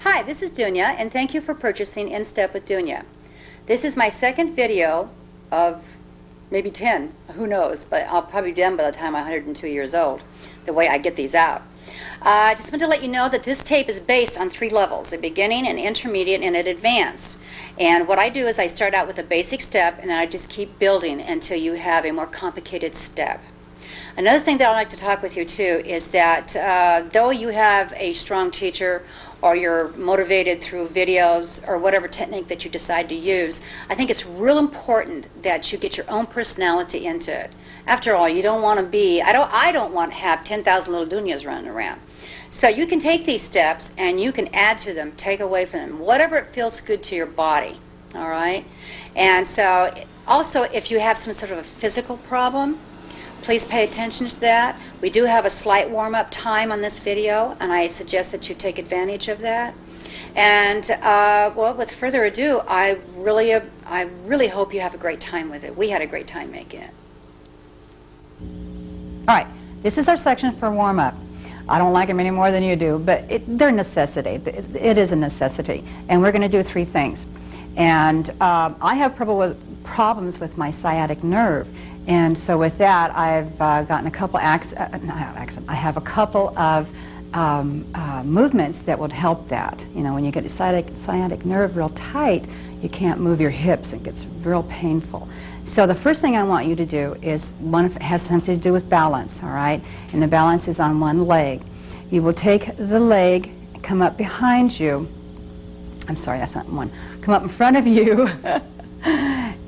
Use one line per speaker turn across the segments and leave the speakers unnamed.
Hi, this is Dunia, and thank you for purchasing In Step with Dunia. This is my second video of maybe 10, who knows, but I'll probably be done by the time I'm 102 years old, the way I get these out. I just want to let you know that this tape is based on 3 levels, a beginning, an intermediate, and an advanced. And what I do is I start out with a basic step, and then I just keep building until you have a more complicated step. Another thing that I'd like to talk with you too is that though you have a strong teacher or you're motivated through videos or whatever technique that you decide to use, I think it's real important that you get your own personality into it. After all, you don't want to be, I don't want to have 10,000 little Dunias running around. So you can take these steps and you can add to them, take away from them, whatever it feels good to your body, all right? And so also if you have some sort of a physical problem, please pay attention to that. We do have a slight warm-up time on this video, and I suggest that you take advantage of that. And well, with further ado, I really hope you have a great time with it. We had a great time making it. All right, this is our section for warm-up. I don't like them any more than you do, but they're a necessity. It is a necessity, and we're going to do 3 things. And I have problems with my sciatic nerve. And so with that, I've gotten a couple I have a couple of movements that would help that. You know, when you get a sciatic nerve real tight, you can't move your hips. It gets real painful. So the first thing I want you to do is one has something to do with balance, all right? And the balance is on one leg. You will take the leg, come up behind you. I'm sorry, that's not one. Come up in front of you.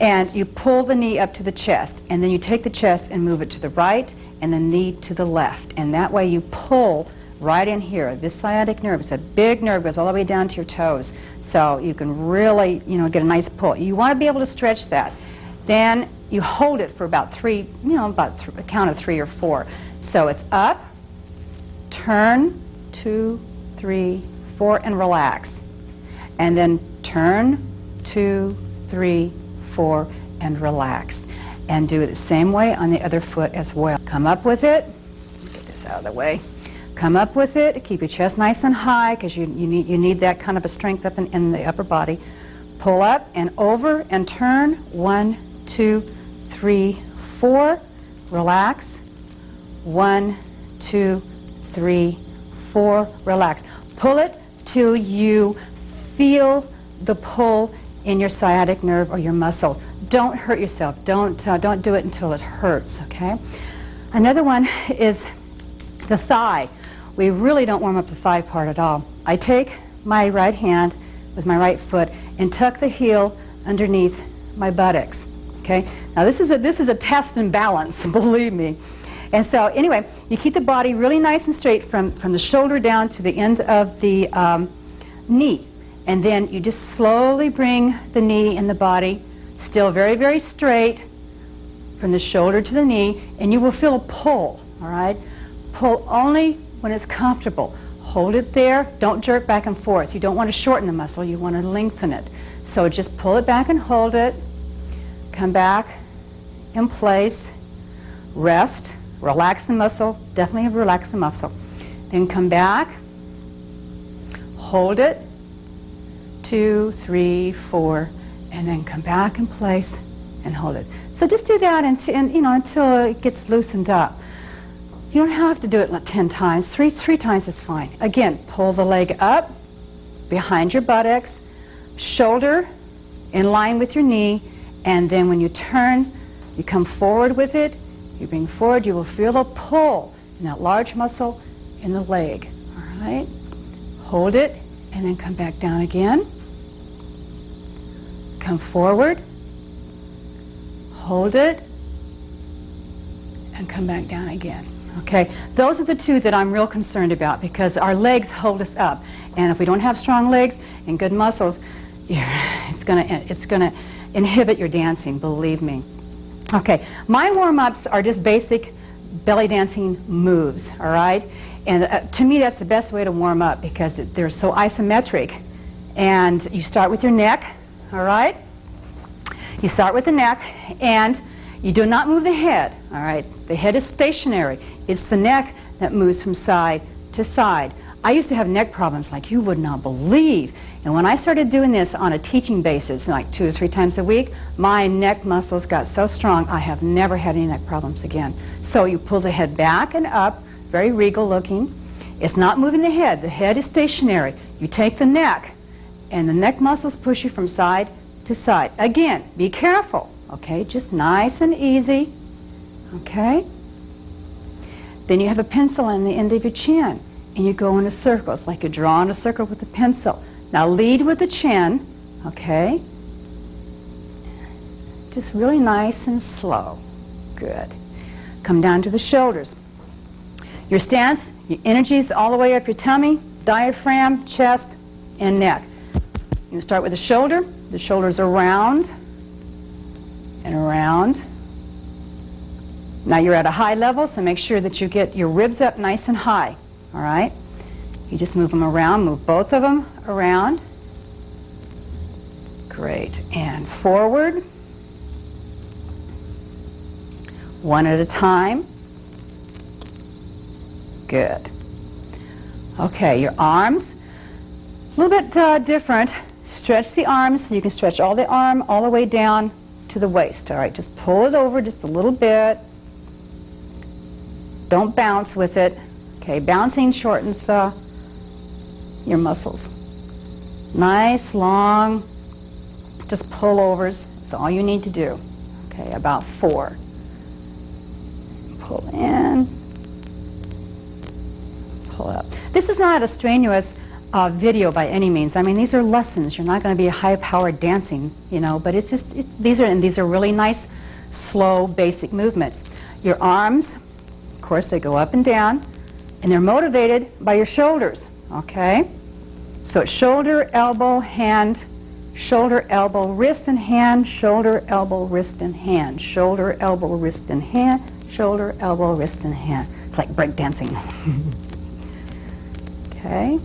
And you pull the knee up to the chest, and then you take the chest and move it to the right and the knee to the left. And that way you pull right in here. This sciatic nerve is a big nerve, goes all the way down to your toes. So you can really, you know, get a nice pull. You want to be able to stretch that. Then you hold it for about 3, you know, about a count of 3 or 4. So it's up, turn, 2, 3, 4, and relax. And then turn, 2, 3, 4, and relax. And do it the same way on the other foot as well. Come up with it. Get this out of the way. Come up with it. Keep your chest nice and high because you need that kind of a strength up in the upper body. Pull up and over and turn. 1, 2, 3, 4. Relax. 1, 2, 3, 4. Relax. Pull it till you feel the pull in your sciatic nerve or your muscle. Don't hurt yourself. Don't do it until it hurts, okay? Another one is the thigh. We really don't warm up the thigh part at all. I take my right hand with my right foot and tuck the heel underneath my buttocks, okay? Now this is a test and balance, believe me. And so anyway, you keep the body really nice and straight from the shoulder down to the end of the knee. And then you just slowly bring the knee and the body still very, very straight from the shoulder to the knee, and you will feel a pull, all right? Pull only when it's comfortable. Hold it there. Don't jerk back and forth. You don't want to shorten the muscle. You want to lengthen it. So just pull it back and hold it. Come back in place. Rest. Relax the muscle. Definitely relax the muscle. Then come back. Hold it. 2, 3, 4, and then come back in place and hold it. So just do that until it gets loosened up. You don't have to do it like 10 times. 3 times is fine. Again, pull the leg up behind your buttocks, shoulder in line with your knee, and then when you turn, you come forward with it. You bring forward, you will feel a pull in that large muscle in the leg. All right? Hold it, and then come back down again. Come forward, hold it, and come back down again. Okay, those are the 2 that I'm real concerned about because our legs hold us up, and if we don't have strong legs and good muscles, it's gonna inhibit your dancing. Believe me. Okay, my warm-ups are just basic belly dancing moves. All right, and to me that's the best way to warm up because they're so isometric. And you start with your neck. All right? You start with the neck, and you do not move the head. All right? The head is stationary. It's the neck that moves from side to side. I used to have neck problems like you would not believe. And when I started doing this on a teaching basis, like 2 or 3 times a week, my neck muscles got so strong, I have never had any neck problems again. So you pull the head back and up, very regal looking. It's not moving the head is stationary. You take the neck, and the neck muscles push you from side to side. Again, be careful, okay? Just nice and easy, okay? Then you have a pencil on the end of your chin, and you go in a circle. It's like you're drawing a circle with a pencil. Now lead with the chin, okay? Just really nice and slow. Good. Come down to the shoulders. Your stance, your energy's all the way up your tummy, diaphragm, chest, and neck. You start with the shoulder. The shoulders are round and around. Now you're at a high level, so make sure that you get your ribs up nice and high, all right? You just move them around, move both of them around. Great, and forward. One at a time. Good. Okay, your arms, a little bit different. Stretch the arms, so you can stretch all the arm all the way down to the waist, all right? Just pull it over just a little bit. Don't bounce with it. Okay, bouncing shortens your muscles. Nice, long, just pullovers. That's all you need to do. Okay, about 4. Pull in, pull up. This is not a strenuous video by any means. I mean, these are lessons. You're not going to be high-powered dancing, you know, but it's just, these are really nice, slow, basic movements. Your arms, of course, they go up and down, and they're motivated by your shoulders, okay? So it's shoulder, elbow, hand, shoulder, elbow, wrist, and hand, shoulder, elbow, wrist, and hand, shoulder, elbow, wrist, and hand, shoulder, elbow, wrist, and hand. It's like break dancing. Okay.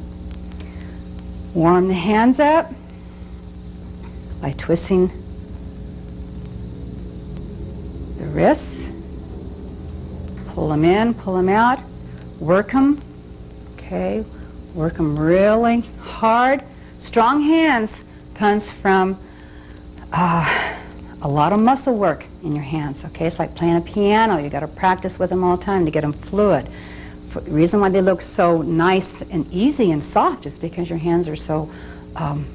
Warm the hands up by twisting the wrists. Pull them in, pull them out. Work them. Okay. Work them really hard. Strong hands comes from a lot of muscle work in your hands. Okay, it's like playing a piano. You got to practice with them all the time to get them fluid. The reason why they look so nice and easy and soft is because your hands are so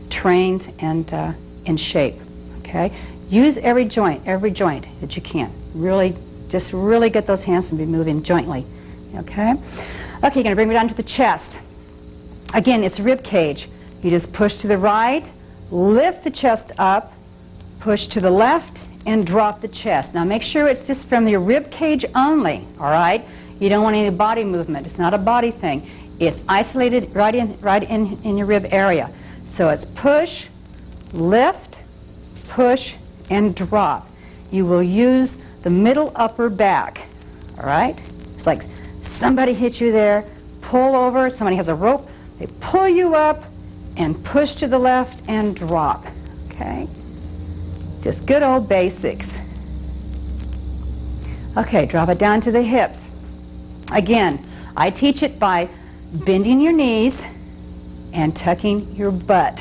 trained and in shape. Okay, use every joint that you can. Really, just really get those hands to be moving jointly. Okay, okay, you're going to bring me down to the chest. Again, it's rib cage. You just push to the right, lift the chest up, push to the left, and drop the chest. Now make sure it's just from your rib cage only, all right? You don't want any body movement. It's not a body thing. It's isolated right in your rib area. So it's push, lift, push, and drop. You will use the middle upper back, all right? It's like somebody hit you there, pull over, somebody has a rope, they pull you up and push to the left and drop, okay? Just good old basics. Okay, drop it down to the hips. Again, I teach it by bending your knees and tucking your butt.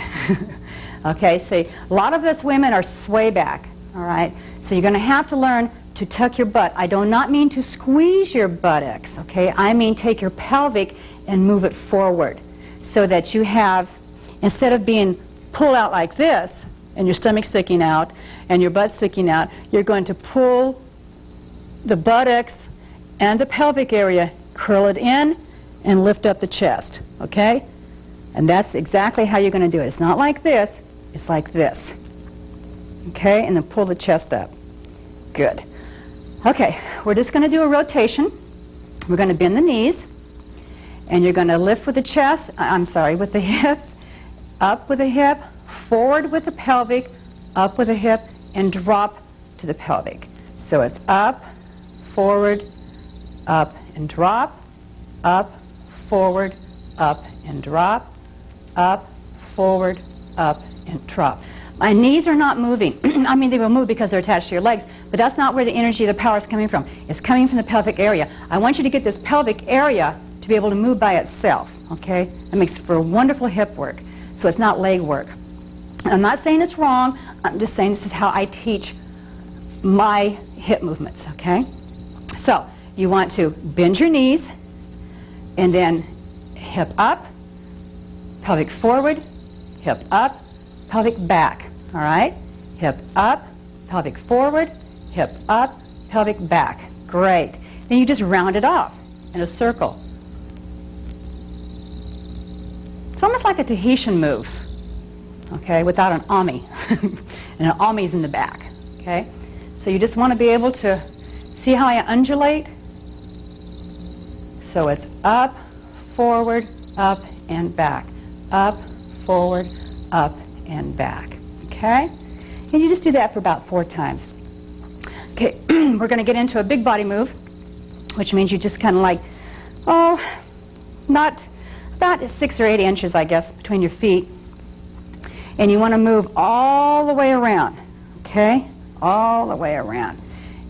Okay, see, a lot of us women are sway back, all right? So you're going to have to learn to tuck your butt. I do not mean to squeeze your buttocks, okay? I mean take your pelvic and move it forward so that you have, instead of being pulled out like this, and your stomach sticking out and your butt sticking out, you're going to pull the buttocks and the pelvic area, curl it in, and lift up the chest, okay? And that's exactly how you're going to do it. It's not like this, it's like this, okay? And then pull the chest up. Good. Okay, we're just going to do a rotation. We're going to bend the knees, and you're going to lift with the chest, with the hips, up with the hip, forward with the pelvic, up with the hip, and drop to the pelvic. So it's up, forward, up, and drop, up, forward, up, and drop, up, forward, up, and drop. My knees are not moving. I mean, they will move because they're attached to your legs, but that's not where the energy, the power is coming from. It's coming from the pelvic area. I want you to get this pelvic area to be able to move by itself, okay? It makes for wonderful hip work, so it's not leg work. I'm not saying it's wrong, I'm just saying this is how I teach my hip movements, okay? So, you want to bend your knees, and then hip up, pelvic forward, hip up, pelvic back, all right? Hip up, pelvic forward, hip up, pelvic back. Great. Then you just round it off in a circle. It's almost like a Tahitian move, okay, without an ami. And an ami is in the back, okay? So you just want to be able to see how I undulate. So it's up, forward, up, and back. Up, forward, up, and back, okay? And you just do that for about 4 times. Okay, we're going to get into a big body move, which means you just kind of like, oh, not about 6 or 8 inches, I guess, between your feet. And you want to move all the way around, okay? All the way around.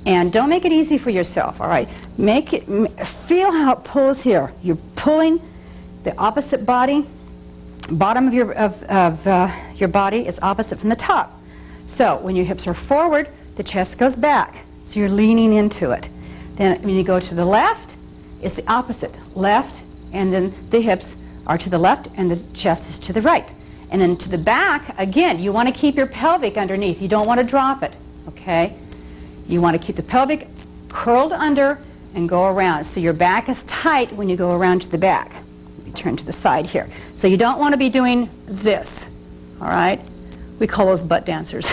And don't make it easy for yourself, all right? Make it, feel how it pulls here. You're pulling the opposite body. Bottom of your body is opposite from the top. So when your hips are forward, the chest goes back. So you're leaning into it. Then when you go to the left, it's the opposite. Left, and then the hips are to the left and the chest is to the right. And then to the back, again, you want to keep your pelvic underneath. You don't want to drop it, okay? You want to keep the pelvic curled under and go around. So your back is tight when you go around to the back. Let me turn to the side here. So you don't want to be doing this, all right? We call those butt dancers.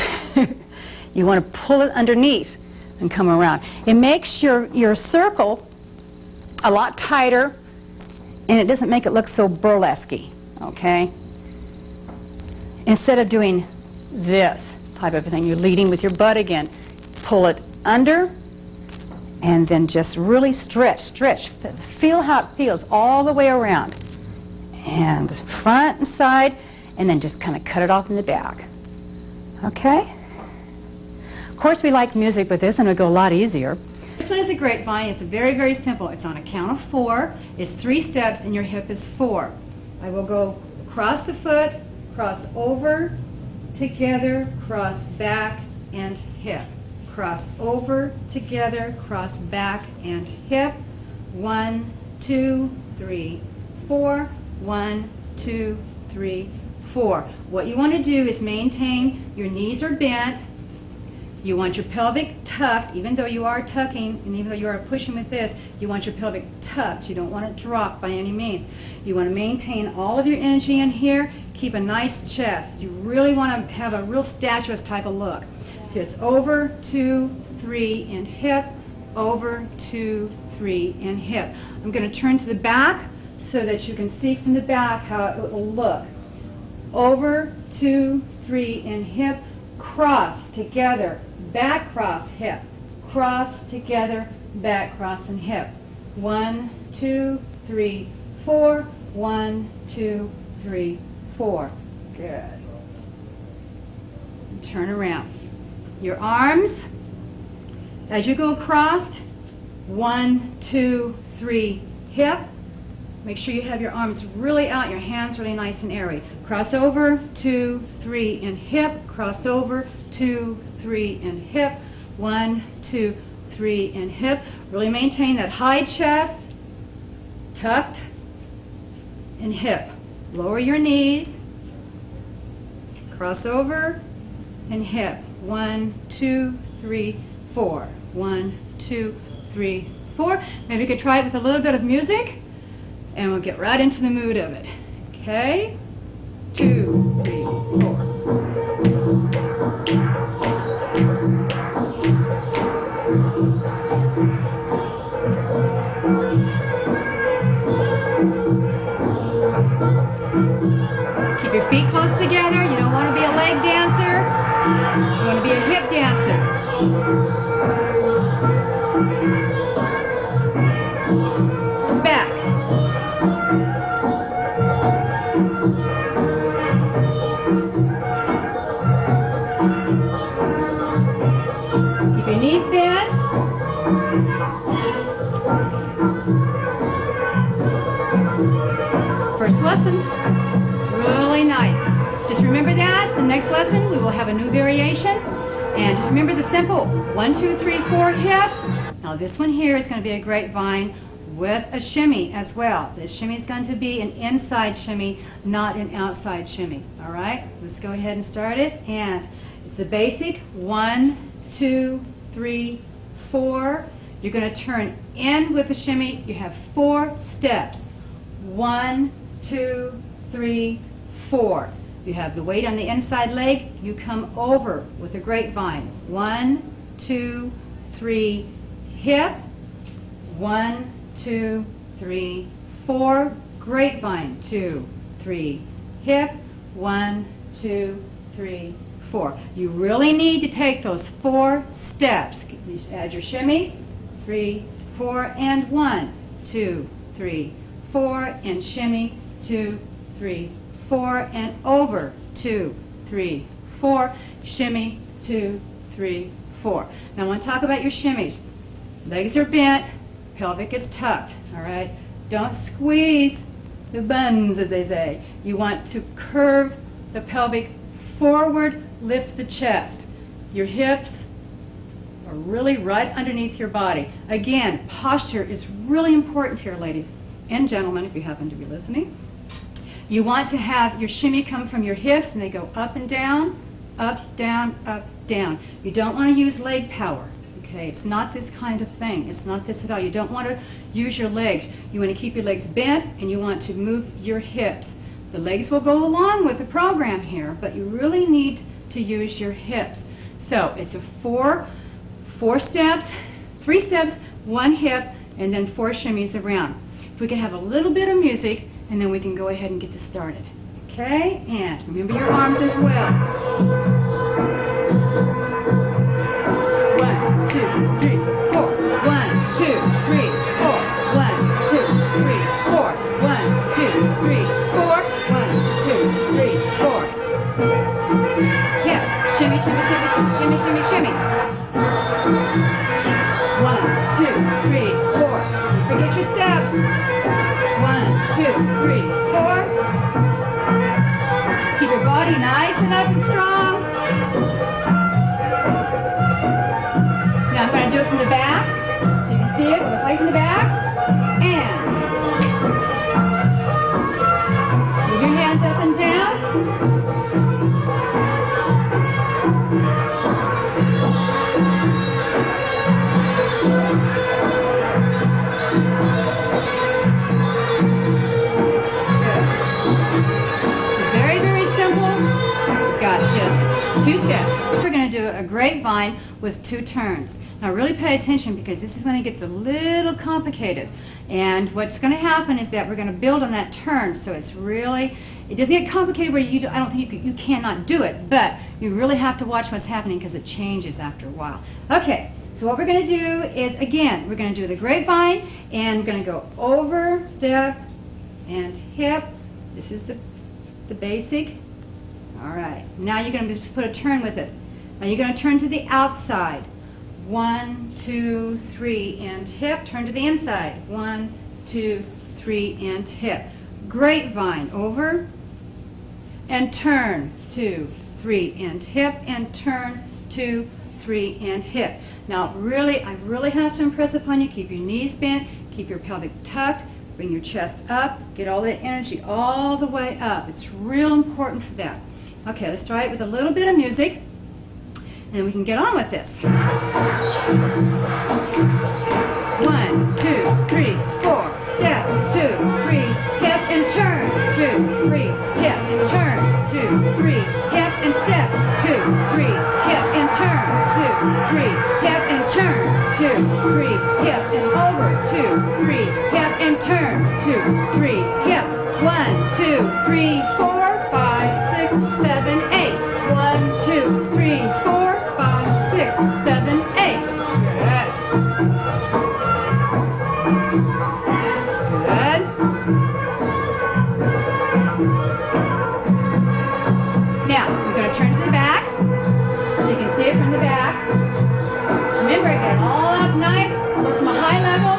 You want to pull it underneath and come around. It makes your circle a lot tighter, and it doesn't make it look so burlesque-y, okay? Instead of doing this type of thing, you're leading with your butt again. Pull it under, and then just really stretch. Feel how it feels all the way around. And front and side, and then just kind of cut it off in the back. Okay? Of course, we like music with this, and it'll go a lot easier. This one is a grapevine. It's very, very simple. It's on a count of 4. It's 3 steps, and your hip is 4. I will go across the foot, cross over, together, cross back, and hip. Cross over, together, cross back, and hip. 1, 2, 3, 4. 1, 2, 3, 4. What you want to do is maintain your knees are bent. You want your pelvic tucked, even though you are tucking, and even though you are pushing with this, you want your pelvic tucked. You don't want it dropped by any means. You want to maintain all of your energy in here. Keep a nice chest. You really want to have a real statuesque type of look. So it's over, 2, 3, and hip, over, 2, 3, and hip. I'm going to turn to the back so that you can see from the back how it will look. Over, 2, 3, and hip, cross, together, back, cross, hip, cross, together, back, cross, and hip. 1, 2, 3, 4, 1, 2, 3, 4. Good. And turn around. Your arms, as you go across, 1, 2, 3, hip. Make sure you have your arms really out, your hands really nice and airy. Cross over, 2, 3, and hip. Cross over, 2, 3, and hip. 1, 2, 3, and hip. Really maintain that high chest, tucked, and hip. Lower your knees. Cross over, and hip. 1, 2, 3, 4. 1, 2, 3, 4. Maybe you could try it with a little bit of music, and we'll get right into the mood of it. Okay? 2, 3, 4. Keep your feet close together. You don't want to be a leg dancer. You want to be a hip dancer. Back. next lesson, we will have a new variation. And just remember the simple 1, 2, 3, 4 hip. Now this one here is going to be a grapevine with a shimmy as well. This shimmy is going to be an inside shimmy, not an outside shimmy. All right, let's go ahead and start it. And it's the basic 1, 2, 3, 4. You're going to turn in with a shimmy. You have 4 steps. 1, 2, 3, 4. You have the weight on the inside leg. You come over with a grapevine. 1, 2, 3, hip. 1, 2, 3, 4. Grapevine. 2, 3, hip. 1, 2, 3, 4. You really need to take those 4 steps. You just add your shimmies. 3, 4, and 1, 2, 3, 4, and shimmy. 2, 3, 4, and over. 2, 3, 4, shimmy. 2, 3, 4. Now I want to talk about your shimmies. Legs are bent, pelvic is tucked. All right. Don't squeeze the buns, as they say. You want to curve the pelvic forward, lift the chest. Your hips are really right underneath your body. Again, posture is really important here, ladies and gentlemen, if you happen to be listening. You want to have your shimmy come from your hips and they go up and down, up, down, up, down. You don't want to use leg power. Okay, it's not this kind of thing. It's not this at all. You don't want to use your legs. You want to keep your legs bent and you want to move your hips. The legs will go along with the program here, but you really need to use your hips. So it's a four steps, 3 steps, 1 hip, and then 4 shimmies around. If we can have a little bit of music, and then we can go ahead and get this started. Okay, and remember your arms as well. 1, 2, 3, 4. 1, 2, 3, 4. 1, 2, 3, 4. 1, 2, 3, 4. 1, 2, 3, 4. Yeah, shimmy, shimmy, shimmy, shimmy, shimmy, shimmy, shimmy. 1, 2, 3, 4. Don't forget your steps. 1, 2, 3, 4. Keep your body nice and up and strong. Now I'm going to do it from the back, so you can see it. It looks like from the back. And move your hands up and down. Just 2 steps. We're going to do a grapevine with 2 turns. Now really pay attention because this is when it gets a little complicated. And what's going to happen is that we're going to build on that turn, so it's really, it doesn't get complicated where I don't think you cannot do it, but you really have to watch what's happening because it changes after a while. Okay, so what we're going to do is, again, we're going to do the grapevine and we're going to go over, step, and hip. This is the basic. All right, now you're going to put a turn with it. Now you're going to turn to the outside. 1, 2, 3, and hip. Turn to the inside. 1, 2, 3, and hip. Grapevine over and turn. 2, 3, and hip, and turn. 2, 3, and hip. Now really, I really have to impress upon you, keep your knees bent, keep your pelvic tucked, bring your chest up, get all that energy all the way up. It's real important for that. Okay, let's try it with a little bit of music, and then we can get on with this. 1, 2, 3, 4. Step, 2, 3, hip and turn. 2, 3, hip and turn. 2, 3, hip and step. 2, 3, hip and turn. 2, 3, hip and turn. 2, 3, hip and over. 2, 3, hip and turn. 2, 3, hip. 1, 2, 3, 4. 5, 6, 7, 8. 1, 2, 3, 4, 5, 6, 7, 8. Good. Good. Now, we're going to turn to the back, so you can see it from the back. Remember, get it all up nice, look from a high level.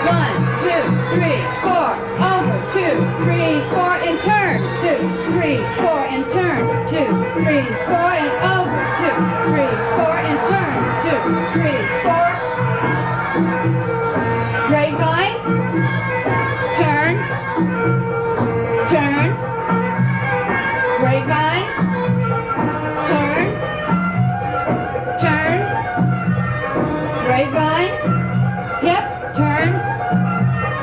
1, 2, 3, 4. Over. 2, 3, 4, and turn. 2, 3, 4, and turn. 3, 4, and over, 2, 3, 4, and turn, 2, 3, 4. Grapevine, turn, turn, grapevine, turn, turn, grapevine, hip, turn,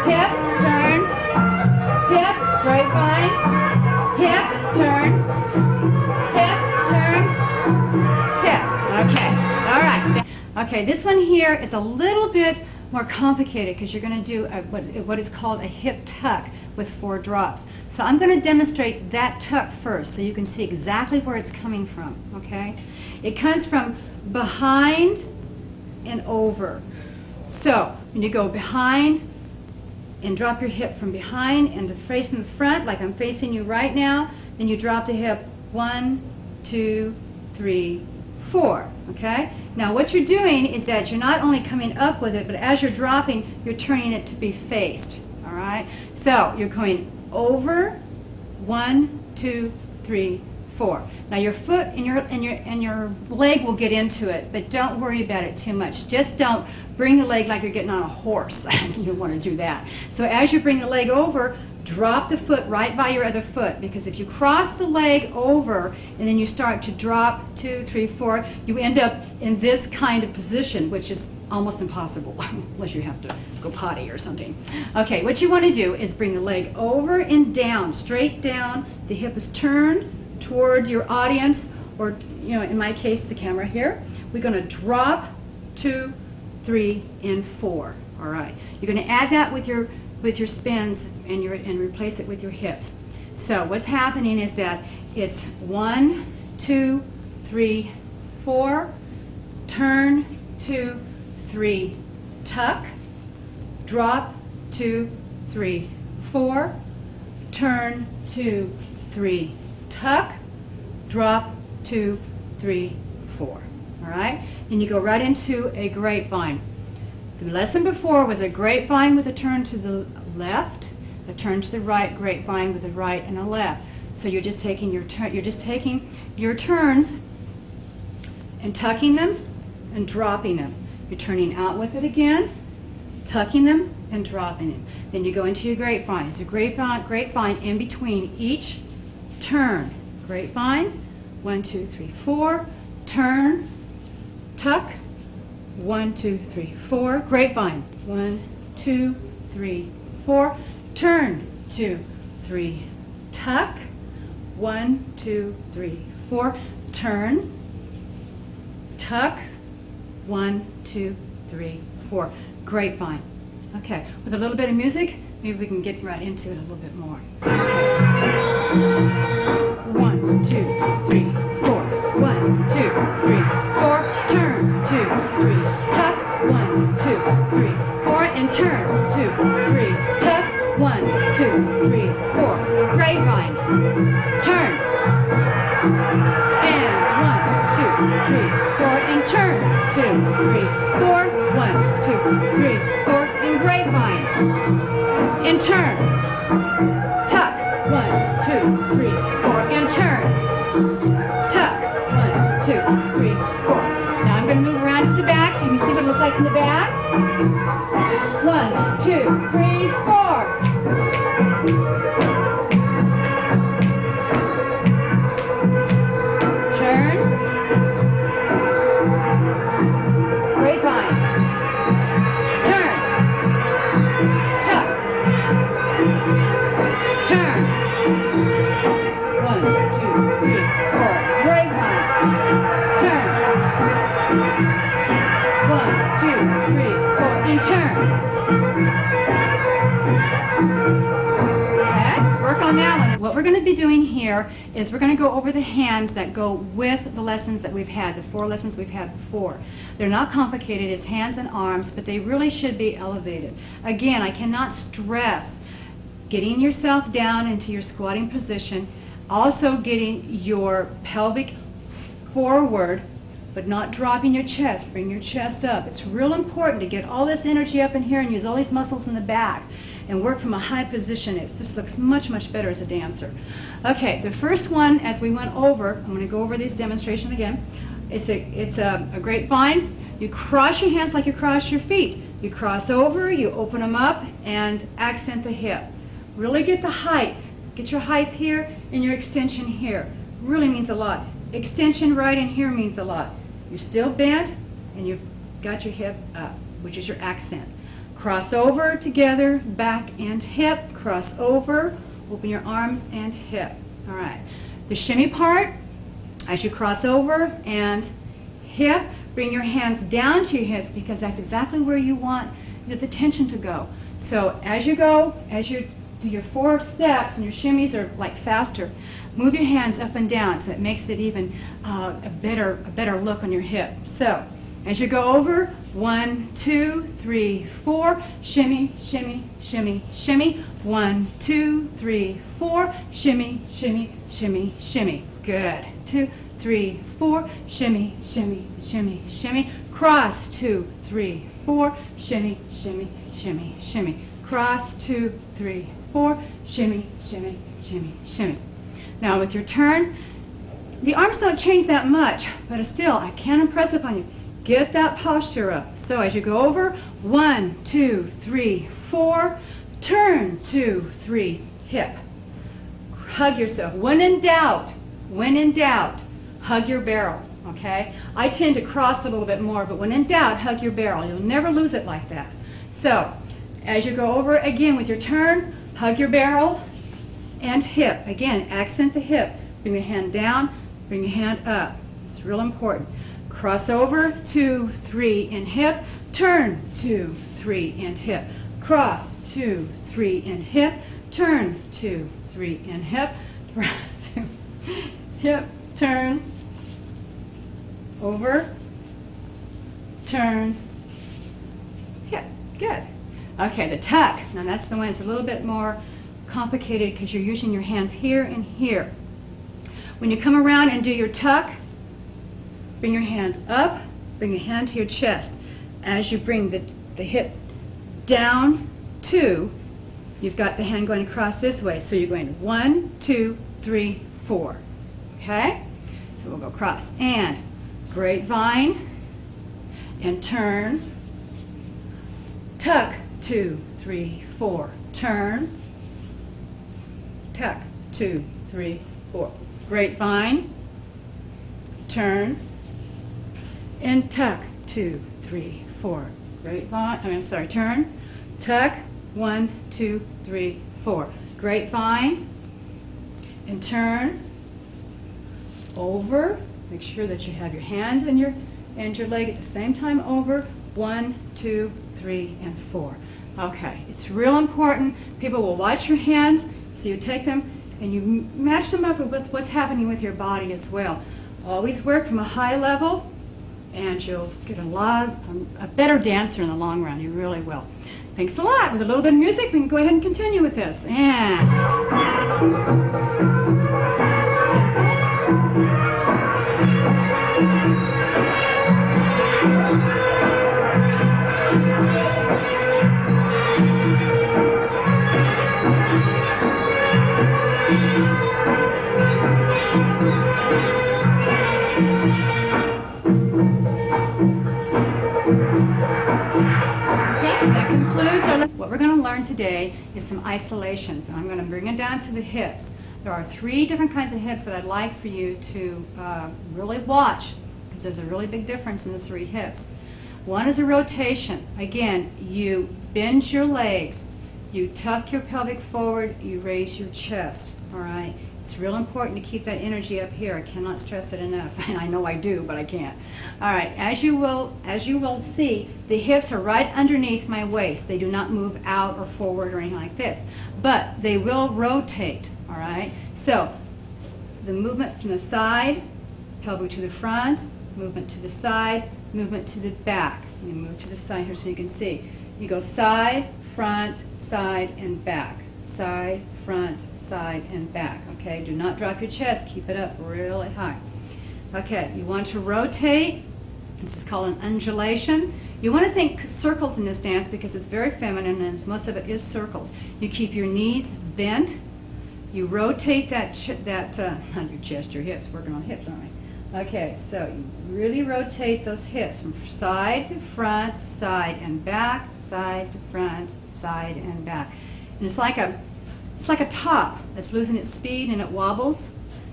hip, turn, hip, grapevine, hip, turn, hip, turn, hip. Okay, all right. Okay, this one here is a little bit more complicated because you're going to do what is called a hip tuck with 4 drops. So I'm going to demonstrate that tuck first so you can see exactly where it's coming from, okay? It comes from behind and over. So when you go behind and drop your hip from behind and to face in the front, like I'm facing you right now, then you drop the hip 1, 2, 3, 4, okay? Now what you're doing is that you're not only coming up with it, but as you're dropping, you're turning it to be faced, all right? So you're going over, 1, 2, 3, 4. Now your foot and your leg will get into it, but don't worry about it too much. Just don't bring the leg like you're getting on a horse. You don't want to do that. So as you bring the leg over, drop the foot right by your other foot, because if you cross the leg over and then you start to drop 2, 3, 4, you end up in this kind of position, which is almost impossible unless you have to go potty or something. Okay, what you want to do is bring the leg over and down, straight down. The hip is turned toward your audience, or in my case, the camera here. We're going to drop 2, 3, and 4. All right. You're going to add that with your spins and replace it with your hips. So what's happening is that it's 1, 2, 3, 4, turn, 2, 3, tuck, drop, 2, 3, 4, turn, 2, 3, tuck, drop, 2, 3, 4. All right? And you go right into a grapevine. The lesson before was a grapevine with a turn to the left, a turn to the right, grapevine with a right and a left. So you're just taking your turns and tucking them and dropping them. You're turning out with it again, tucking them and dropping it. Then you go into your grapevine. It's a grapevine in between each turn. Grapevine, 1, 2, 3, 4, turn, tuck, 1, 2, 3, 4, grapevine, 1, 2, 3, 4, turn, 2, 3, tuck, 1, 2, 3, 4, turn, tuck, 1, 2, 3, 4, grapevine. Okay, with a little bit of music, maybe we can get right into it a little bit more. Okay. 1, 2, 3, 4, 1, 2, 3, 4, turn, 2, 3, tuck, 1, 2, 3, 4, and turn, 2, 3, tuck, 1, 2, 3, 4, grapevine, turn, and 1, 2, 3, 4, and turn, 2, 3, 4, 1, 2, 3, 4, and grapevine, and turn, tuck, 1, 2, 3, 4, and turn, tuck, 1, 2, 3, 4. Now I'm going to move around to the back so you can see what it looks like in the back. 1, 2, 3, 4. Turn. Grapevine. Turn. Tuck. Turn. 1, 2, 3, 4. Grapevine. Turn. 1, 2, 3, 4, and turn. Okay, work on that one. What we're going to be doing here is we're going to go over the hands that go with the lessons that we've had, the 4 lessons we've had before. They're not complicated as hands and arms, but they really should be elevated. Again, I cannot stress getting yourself down into your squatting position, also getting your pelvic forward
but not dropping your chest. Bring your chest up. It's real important to get all this energy up in here and use all these muscles in the back and work from a high position. It just looks much, much better as a dancer. Okay, the first one, as we went over, I'm going to go over this demonstration again. It's a grapevine. You cross your hands like you cross your feet. You cross over, you open them up, and accent the hip. Really get the height. Get your height here and your extension here. Really means a lot. Extension right in here means a lot. You're still bent, and you've got your hip up, which is your accent. Cross over together, back and hip. Cross over, open your arms and hip. All right. The shimmy part, as you cross over and hip, bring your hands down to your hips because that's exactly where you want the tension to go. So as you go, as you do your 4 steps and your shimmies are like faster, move your hands up and down so it makes it even a better look on your hip. So as you go over, 1, 2, 3, 4, shimmy, shimmy, shimmy, shimmy. 1, 2, 3, 4, shimmy, shimmy, shimmy, shimmy. Good. 2, 3, 4, shimmy, shimmy, shimmy, shimmy. Cross, 2, 3, 4, shimmy, shimmy, shimmy, shimmy. Cross, 2, 3, 4, shimmy, shimmy, shimmy, shimmy. Now with your turn, the arms don't change that much, but still, I can't impress upon you. Get that posture up. So as you go over, 1, 2, 3, 4, turn, 2, 3, hip. Hug yourself. When in doubt, hug your barrel, okay? I tend to cross a little bit more, but when in doubt, hug your barrel. You'll never lose it like that. So as you go over again with your turn, hug your barrel and hip. Again, accent the hip. Bring the hand down, bring your hand up. It's real important. Cross over, 2, 3, and hip. Turn, 2, 3, and hip. Cross, 2, 3, and hip. Turn, 2, 3, and hip. Hip, turn, over, turn, hip. Good. Okay, the tuck. Now that's the one that's a little bit more complicated because you're using your hands here and here. When you come around and do your tuck, bring your hand up, bring your hand to your chest. As you bring the hip down, 2, you've got the hand going across this way. So you're going 1, 2, 3, 4. Okay? So we'll go across. And grapevine, and turn, tuck, 2, 3, 4. Turn, tuck, 2, 3, 4. Grapevine, turn, and tuck, 2, 3, 4. Grapevine, turn, tuck, 1, 2, 3, 4. Grapevine, and turn, over. Make sure that you have your hand and your leg at the same time over. 1, 2, 3, and 4. Okay, it's real important. People will watch your hands, so you take them and you match them up with what's happening with your body as well. Always work from a high level, and you'll get a better dancer in the long run. You really will. Thanks a lot. With a little bit of music, we can go ahead and continue with this. What we're going to learn today is some isolations, and I'm going to bring it down to the hips. There are 3 different kinds of hips that I'd like for you to really watch, because there's a really big difference in the 3 hips. One is a rotation. Again, you bend your legs, you tuck your pelvic forward, you raise your chest, all right? It's real important to keep that energy up here. I cannot stress it enough. And I know I do, but I can't. All right, as you will see, the hips are right underneath my waist. They do not move out or forward or anything like this, but they will rotate, all right? So the movement from the side, pelvic to the front, movement to the side, movement to the back. Let me move to the side here so you can see. You go side, front, side, and back. Side, front, side, and back. Okay, do not drop your chest. Keep it up really high. Okay, you want to rotate. This is called an undulation. You want to think circles in this dance because it's very feminine and most of it is circles. You keep your knees bent. You rotate not your chest, your hips. Working on hips, aren't we? Okay, so you really rotate those hips from side to front, side and back, side to front, side and back. And it's like a top that's losing its speed and it wobbles.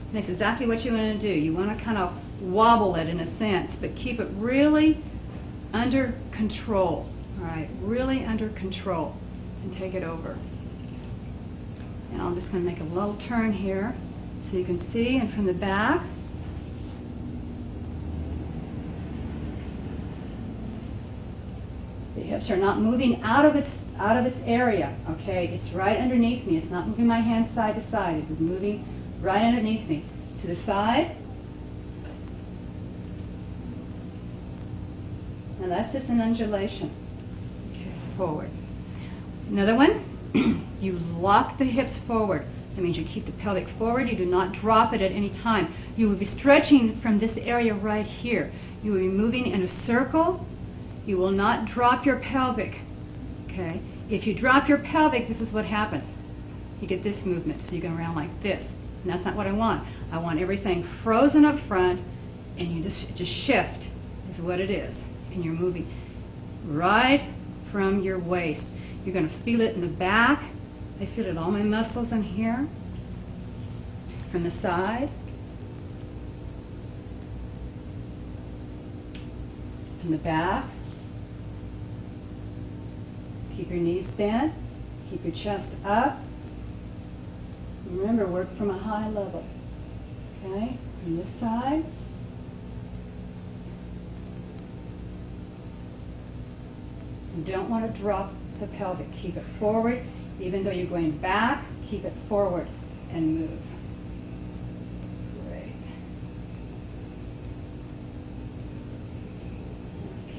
And that's exactly what you want to do. You want to kind of wobble it in a sense, but keep it really under control. All right, really under control, and take it over. And I'm just going to make a little turn here so you can see, and from the back. The hips are not moving out of its area, okay? It's right underneath me. It's not moving my hands side to side. It is moving right underneath me. To the side. Now that's just an undulation. Okay, forward. Another one, you lock the hips forward. That means you keep the pelvic forward. You do not drop it at any time. You will be stretching from this area right here. You will be moving in a circle. You will not drop your pelvic. Okay? If you drop your pelvic, this is what happens. You get this movement, so you go around like this. And that's not what I want. I want everything frozen up front, and you just shift is what it is. And you're moving right from your waist. You're going to feel it in the back. I feel it all my muscles in here. From the side. From the back. Keep your knees bent. Keep your chest up. Remember, work from a high level. Okay? From this side. You don't want to drop the pelvic. Keep it forward. Even though you're going back, keep it forward and move. Great.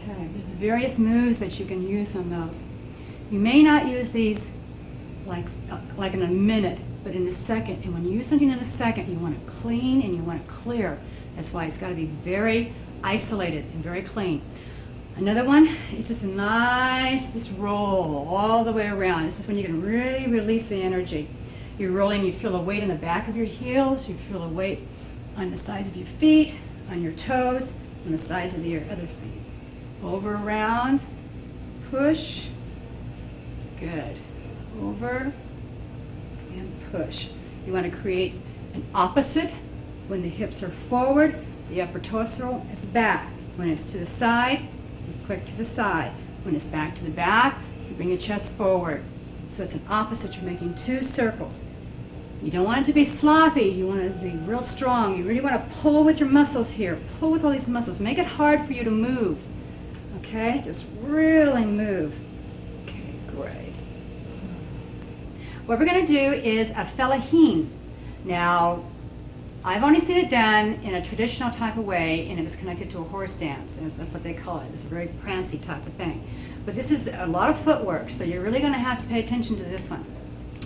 Okay, there's various moves that you can use on those. You may not use these like in a minute, but in a second. And when you use something in a second, you want it clean and you want it clear. That's why it's got to be very isolated and very clean. Another one is just a nice, just roll all the way around. This is when you can really release the energy. You're rolling, you feel the weight in the back of your heels, you feel the weight on the sides of your feet, on your toes, on the sides of your other feet. Over, around, push, good. Over and push. You want to create an opposite. When the hips are forward, the upper torso is back. When it's to the side, you click to the side. When it's back to the back, you bring your chest forward. So it's an opposite. You're making two circles. You don't want it to be sloppy. You want it to be real strong. You really want to pull with your muscles here. Pull with all these muscles. Make it hard for you to move. Okay? Just really move. Okay, great. What we're going to do is a fellahin. Now, I've only seen it done in a traditional type of way, and it was connected to a horse dance. And that's what they call it. It's a very prancy type of thing. But this is a lot of footwork, so you're really going to have to pay attention to this one.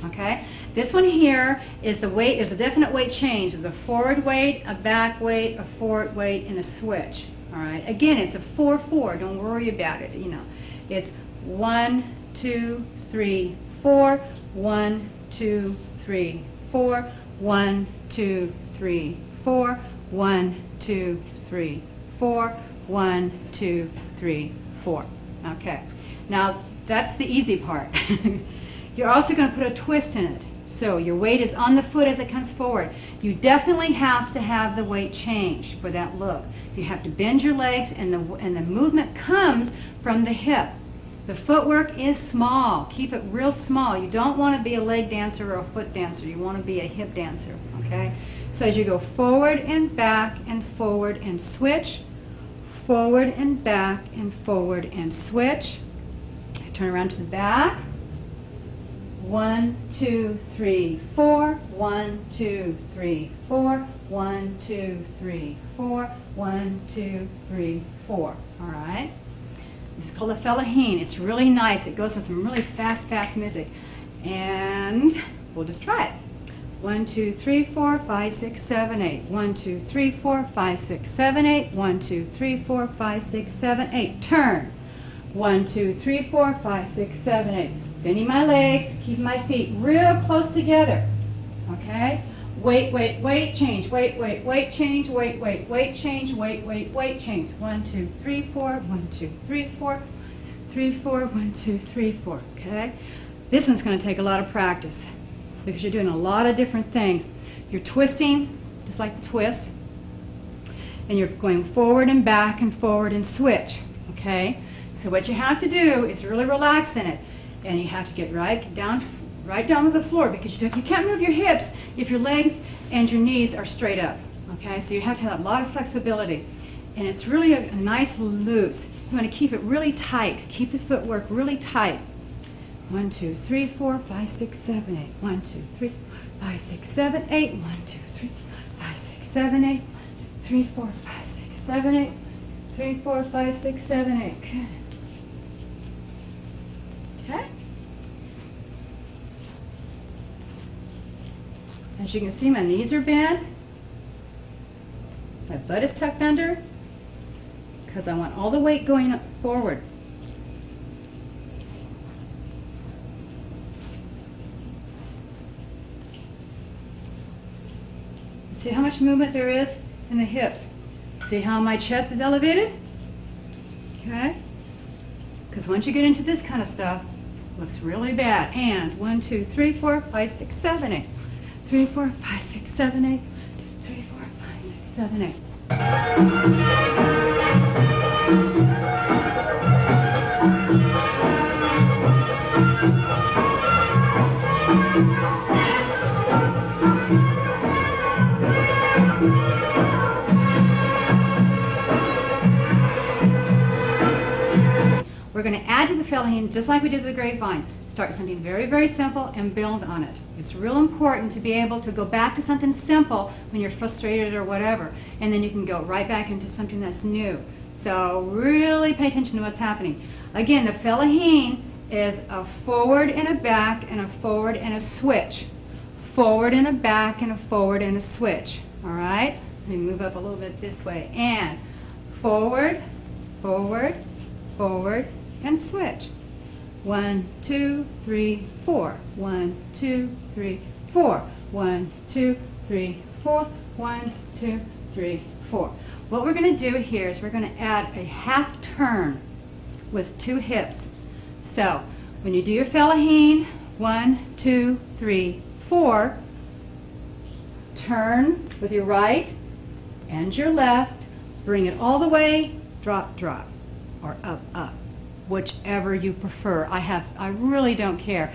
Okay? This one here is the weight. There's a definite weight change. There's a forward weight, a back weight, a forward weight, and a switch. All right? Again, it's a 4-4. Don't worry about it. You know, it's 1, 2, 3, 4. 1, 2, 3, 4. 1, 2, 3, 4. 1, 2, 3, 4. 1, 2, 3, 4. Okay. Now that's the easy part. You're also going to put a twist in it. So your weight is on the foot as it comes forward. You definitely have to have the weight change for that look. You have to bend your legs, and the movement comes from the hip. The footwork is small. Keep it real small. You don't want to be a leg dancer or a foot dancer. You want to be a hip dancer, okay? So as you go forward and back and forward and switch, forward and back and forward and switch. Turn around to the back. 1, 2, 3, 4. 1, 2, 3, 4. 1, 2, 3, 4. 1, 2, 3, 4. All right? This is called a fellahin. It's really nice. It goes with some really fast music. And we'll just try it. 1, 2, 3, 4, 5, 6, 7, 8. 1, 2, 3, 4, 5, 6, 7, 8. 1, 2, 3, 4, 5, 6, 7, 8. Turn. 1, 2, 3, 4, 5, 6, 7, 8. Bending my legs, keeping my feet real close together. Okay? Wait, wait, wait, change. Wait, wait, wait, change. Wait, wait, wait, change. Wait, wait, wait, change. 1, 2, 3, 4. 1, 2, 3, 4. 3, 4. 1, 2, 3, 4. Okay? This one's going to take a lot of practice because you're doing a lot of different things. You're twisting, just like the twist, and you're going forward and back and forward and switch. Okay? So what you have to do is really relax in it, and you have to get right down to the floor because you can't move your hips if your legs and your knees are straight up. Okay, so you have to have a lot of flexibility, and it's really a nice loose. You want to keep it really tight. Keep the footwork really tight. 1, 2, 3, 4, 5, 6, 7, 8. 1, 2, 3, 5, 6, 7, 8. 1, 2, 3, 5, 6, 7, 8. 3, 4, 5, 6, 7, 8. 3, 4, 5, 6, 7, 8. Okay. Okay? As you can see, my knees are bent. My butt is tucked under because I want all the weight going forward. See how much movement there is in the hips? See how my chest is elevated? Okay? Because once you get into this kind of stuff, it looks really bad. And 1, 2, 3, 4, 5, 6, 7, 8. 3, 4, 5, 6, 7, 8. 3, 4, 5, 6, 7, 8. We're going to add to the filling just like we did the grapevine. Start something very, very simple and build on it. It's real important to be able to go back to something simple when you're frustrated or whatever, and then you can go right back into something that's new. So really pay attention to what's happening. Again, the fellaheen is a forward and a back and a forward and a switch. Forward and a back and a forward and a switch. All right? Let me move up a little bit this way. And forward, forward, forward, and switch. 1, 2, 3, 4. 1, 2, 3, 4. 1, 2, 3, 4. 1, 2, 3, 4. What we're going to do here is we're going to add a half turn with 2 hips. So when you do your fellaheen, 1, 2, 3, 4, turn with your right and your left, bring it all the way, drop, drop, or up, up. Whichever you prefer. I really don't care.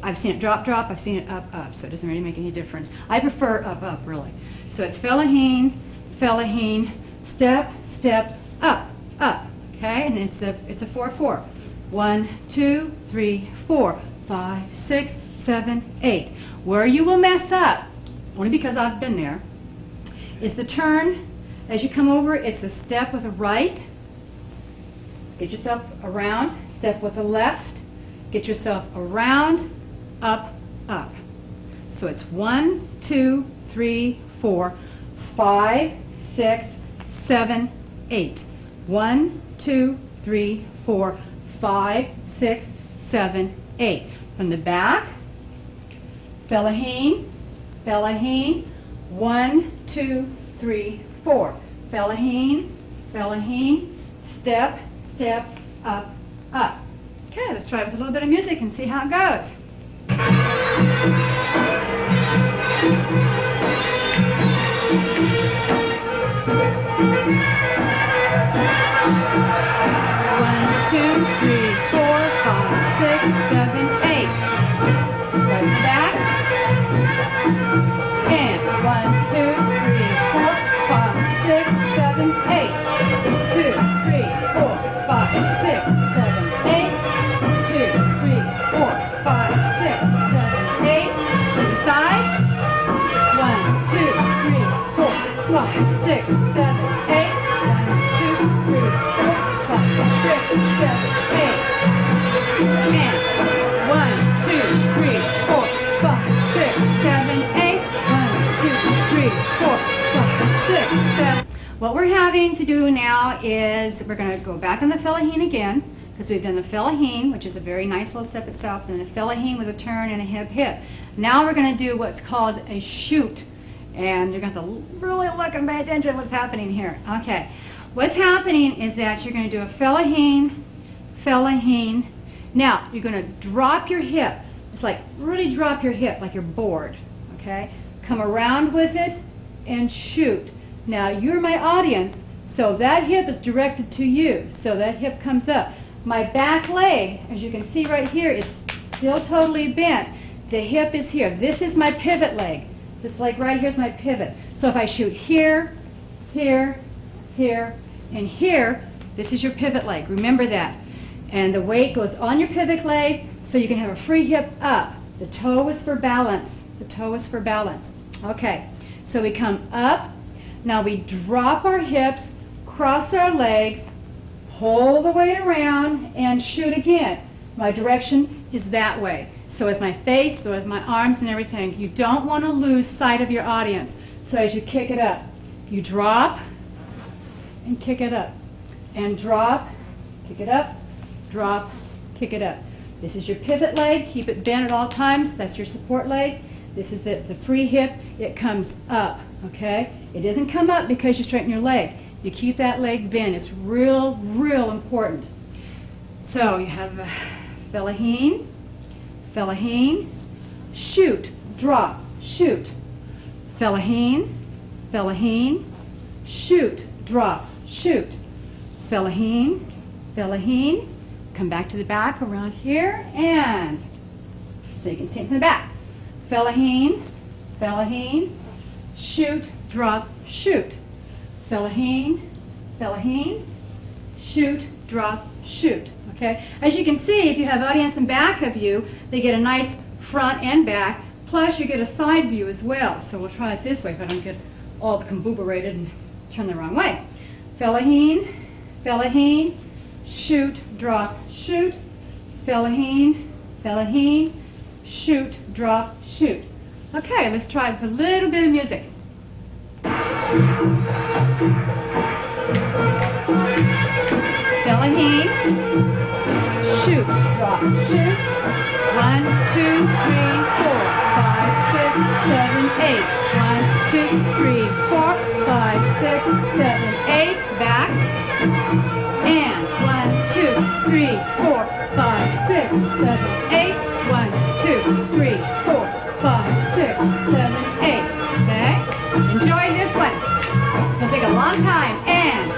I've seen it drop, drop, I've seen it up, up, so it doesn't really make any difference. I prefer up, up, really. So it's fellaheen, fellaheen, step, step, up, up, okay? And it's a 4-4. 1, 2, 3, 4, 5, 6, 7, 8. Where you will mess up, only because I've been there, is the turn. As you come over, it's a step with a right. Get yourself around, step with a left, get yourself around, up, up. So it's 1, 2, 3, 4, 5, 6, 7, 8. 1, 2, 3, 4, 5, 6, 7, 8. From the back, fellaheen, fellaheen, 1, 2, 3, 4. Fellaheen, fellaheen, step, step, up, up. Okay, let's try it with a little bit of music and see how it goes. One, 2, 3, 4, 5, 6, 7, 8. Right back. And 1, 2, 3, 4, 5, 6, 7, 8. 2, 3, 4, 5, 6, 7, 8. 2, 3, 4, 5, 6, 7, 8. On the side. 1, 2, 3, 4, 5, 6, 7, 8. 1, 2, 3, 4, 5, 6, 7, 8. And 1, 2, 3, 4, 5, 6, 7, 8. what we're having to do now is we're going to go back on the fellaheen again, because we've done the fellaheen, which is a very nice little step itself, and then a fellaheen with a turn and a hip hip. Now we're going to do what's called a shoot, and you're going to have to really look and pay attention to what's happening here. Okay, what's happening is that you're going to do a fellaheen, fellaheen. Now you're going to drop your hip. It's like really drop your hip like you're bored. Okay, come around with it and shoot. Now you're my audience, so that hip is directed to you. So that hip comes up. My back leg, as you can see right here, is still totally bent. The hip is here. This is my pivot leg. This leg right here is my pivot. So if I shoot here, here, here, and here, this is your pivot leg. Remember that. And the weight goes on your pivot leg so you can have a free hip up. The toe is for balance. The toe is for balance. Okay, so we come up. Now we drop our hips, cross our legs, pull the weight around, and shoot again. My direction is that way. So is my face, so is my arms and everything. You don't want to lose sight of your audience. So as you kick it up, you drop and kick it up. And drop, kick it up, drop, kick it up. This is your pivot leg. Keep it bent at all times. That's your support leg. This is the free hip. It comes up, okay? It doesn't come up because you straighten your leg. You keep that leg bent. It's real, real important. So you have a fellaheen, fellaheen, shoot, drop, shoot. Fellaheen, fellaheen, shoot, drop, shoot. Fellaheen, fellaheen, come back to the back around here, and so you can see it from the back. Fellaheen, fellaheen, shoot, drop, shoot. Fellaheen, fellaheen, shoot, drop, shoot. Okay? As you can see, if you have audience in back of you, they get a nice front and back, plus you get a side view as well. So we'll try it this way if I don't get all comboberated and turn the wrong way. Fellaheen, fellaheen, shoot, drop, shoot. Fellaheen, fellaheen, shoot, drop, shoot. Okay, let's try it with a little bit of music. Fellaheen, shoot, drop, shoot. 1, 2, 3, 4, 5, 6, 7, 8. 1, 2, 3, 4, 5, 6, 7, 8. Back. And 1, 2, 3, 4, 5, 6, 7, 8. 1, 2, 3, 4, 5, 6, 7, 8. Okay? Enjoy this one. It'll take a long time. And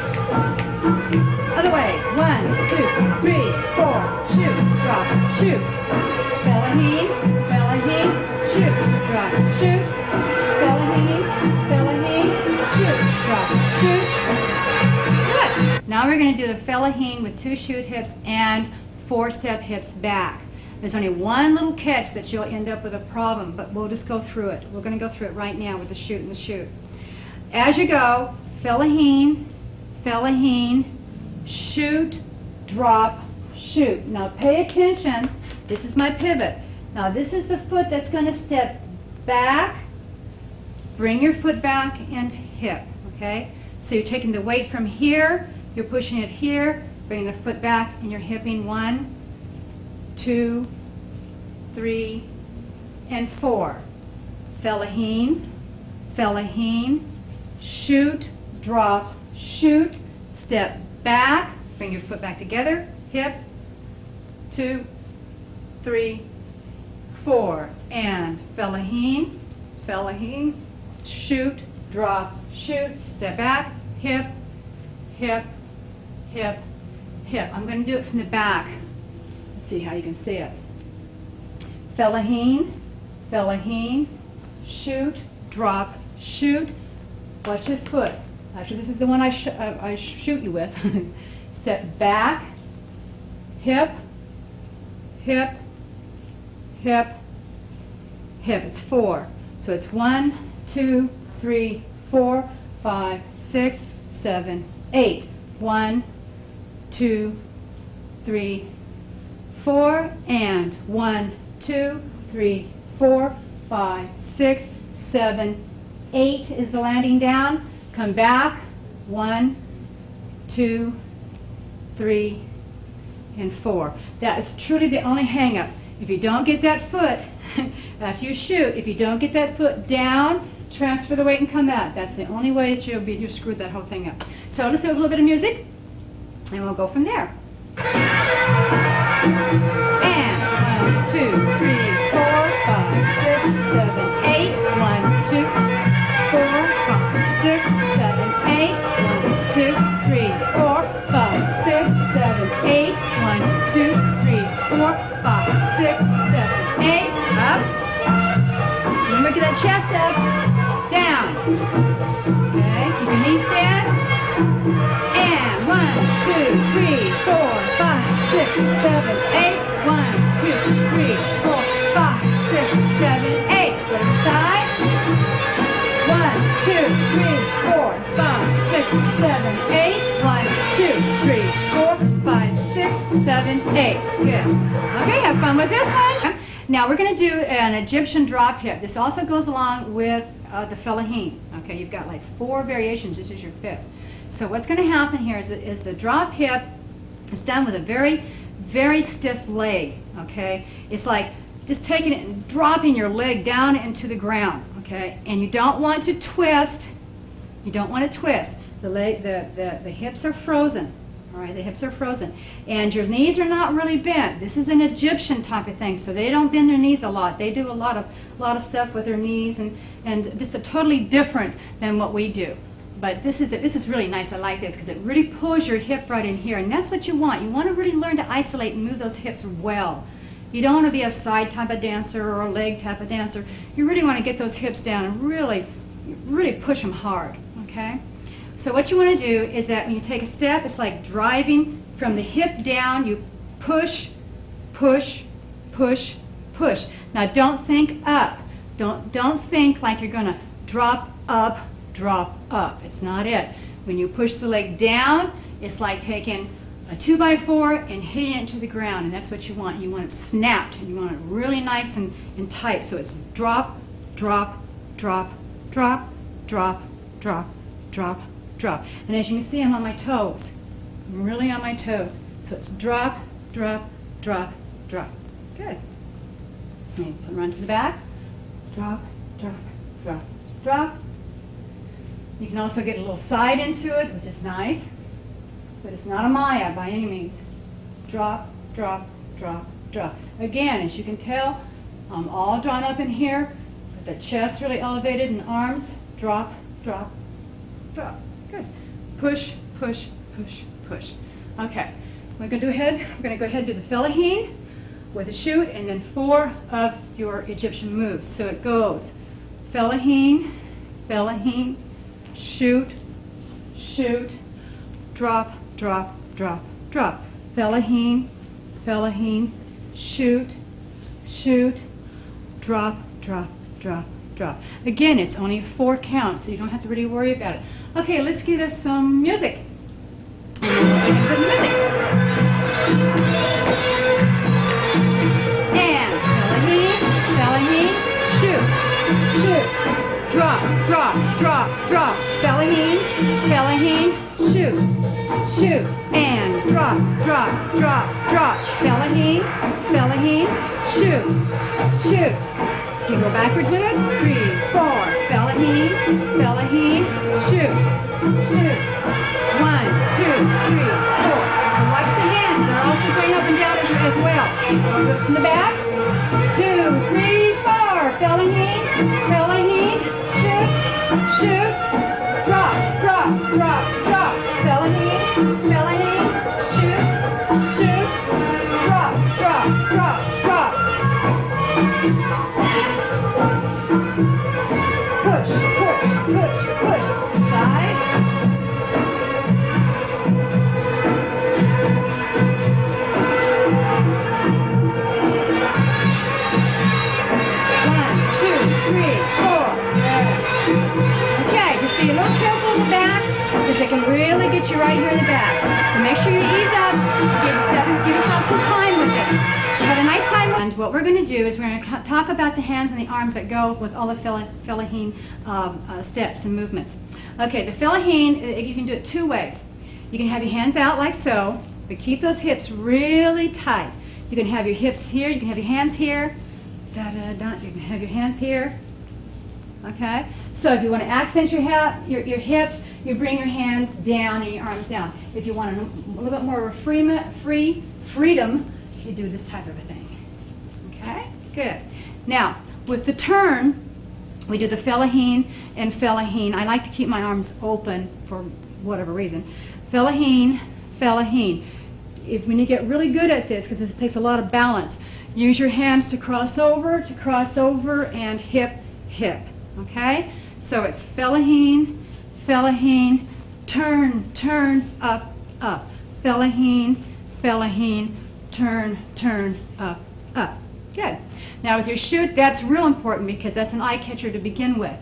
other way. 1, 2, 3, 4. Shoot, drop, shoot. Fellaheen, fellaheen, shoot, drop, shoot. Fellaheen, fellaheen, shoot, drop, shoot. Good. Now we're going to do the fellaheen with 2 shoot hips and 4-step hips back. There's only one little catch that you'll end up with a problem, but we'll just go through it. We're going to go through it right now with the shoot and the shoot. As you go, fellaheen, fellaheen, shoot, drop, shoot. Now pay attention. This is my pivot. Now this is the foot that's going to step back. Bring your foot back and hip, okay? So you're taking the weight from here, you're pushing it here, bringing the foot back, and you're hipping 1, 2, 3, and 4. Fellaheen, fellaheen, shoot, drop, shoot, step back, bring your foot back together, hip, 2, 3, 4, and fellaheen, fellaheen, shoot, drop, shoot, step back, hip, hip, hip, hip. I'm going to do it from the back. Let's see how you can see it. Fellaheen, fellaheen, shoot, drop, shoot. Watch this foot. Actually, this is the one I shoot you with. Step back, hip, hip, hip, hip. It's 4. So it's 1, 2, 3, 4, 5, 6, 7, 8. 1, 2, 3, 4, and 1, 2, 3, 4, 5, 6, 7, 8 is the landing down. Come back, 1, 2, 3, and 4. That is truly the only hang-up. If you don't get that foot, after you shoot, if you don't get that foot down, transfer the weight and come out. That's the only way that you've screwed that whole thing up. So let's do a little bit of music, and we'll go from there. And 1, 2, 3, 4, 5, 6, 7, 8. 1, 2, 4, 5, 6, 7, 8. 1, 2, 3, 4, 5, 6, 7, 8. 1, 2, 3, 4, 5, 6, 7, 8. Up. Remember, get that chest up. Down. Okay, keep your knees bent. And 1, 2, 3, 4, 5, 6, 7, 8. 1, 2, 3, 4, 5, 6, 7, 8. Let's go to the side. 1, 2, 3, 4, 5, 6, 7, 8. 1, 2, 3, 4, 5, 6, 7, 8. Good. Okay, have fun with this one. Now we're going to do an Egyptian drop hip. This also goes along with the fellahin. Okay, you've got like 4 variations. This is your 5th. So what's going to happen here is the drop hip is done with a very, very stiff leg. Okay, it's like just taking it and dropping your leg down into the ground. Okay, and you don't want to twist. You don't want to twist. The hips are frozen. All right, the hips are frozen, and your knees are not really bent. This is an Egyptian type of thing, so they don't bend their knees a lot. They do a lot of stuff with their knees, and just totally different than what we do. But this is really nice. I like this because it really pulls your hip right in here, and that's what you want. You want to really learn to isolate and move those hips well. You don't want to be a side type of dancer or a leg type of dancer. You really want to get those hips down and really push them hard. Okay. So what you want to do is that when you take a step, it's like driving from the hip down. You push, push, push, push. Now don't think up. Don't think like you're going to drop up, drop up. It's not it. When you push the leg down, it's like taking a 2x4 and hitting it to the ground, and that's what you want. You want it snapped, and you want it really nice and tight. So it's drop, drop, drop, drop, drop, drop, drop, drop. And as you can see, I'm on my toes. I'm really on my toes. So it's drop, drop, drop, drop. Good. And run to the back. Drop, drop, drop, drop. You can also get a little side into it, which is nice. But it's not a Maya by any means. Drop, drop, drop, drop. Again, as you can tell, I'm all drawn up in here, with the chest really elevated and arms. Drop, drop, drop. Good. Push, push, push, push. Okay. We're going to go ahead and do the fellahin with a shoot, and then 4 of your Egyptian moves. So it goes fellahin, fellahin, shoot, shoot, drop, drop, drop, drop. Fellahin, fellahin, shoot, shoot, drop, drop, drop, drop. Again, it's only 4 counts, so you don't have to really worry about it. Okay, let's get us some music. And then we'll get good music. And fellahin, fellahin, shoot, shoot, drop, drop, drop, drop. Fellahin, fellahin, shoot, shoot, and drop, drop, drop, drop. Fellahin, fellahin, shoot, shoot. Do you go backwards with it? 3, 4. Fellahin, fellahin, shoot, shoot. 1, 2, 3, 4. And watch the hands. They're also going up and down as well. We'll go from the back. 2, 3, 4. Fellahin, fellahin, shoot, shoot. Drop, drop, drop, drop. Fellahin, fellahin, shoot, shoot. Drop, drop, drop, drop. Push, push, push, push. Side. Because it can really get you right here in the back. So make sure you ease up, give yourself some time with this. Have a nice time. And what we're going to do is we're going to talk about the hands and the arms that go with all the fellahin steps and movements. Okay, the fellaheen, you can do it two ways. You can have your hands out like so, but keep those hips really tight. You can have your hips here, you can have your hands here, da-da-da, you can have your hands here, okay? So if you want to accent your hips, you bring your hands down and your arms down. If you want a little bit more freedom, you do this type of a thing, okay? Good. Now, with the turn, we do the fellaheen and fellaheen. I like to keep my arms open for whatever reason. Fellaheen, fellaheen. When you get really good at this, because it takes a lot of balance, use your hands to cross over, and hip, hip. Okay? So it's fellaheen, fellaheen, turn, turn, up, up. Fellaheen, fellaheen, turn, turn, up, up. Good. Now with your shoot, that's real important because that's an eye catcher to begin with.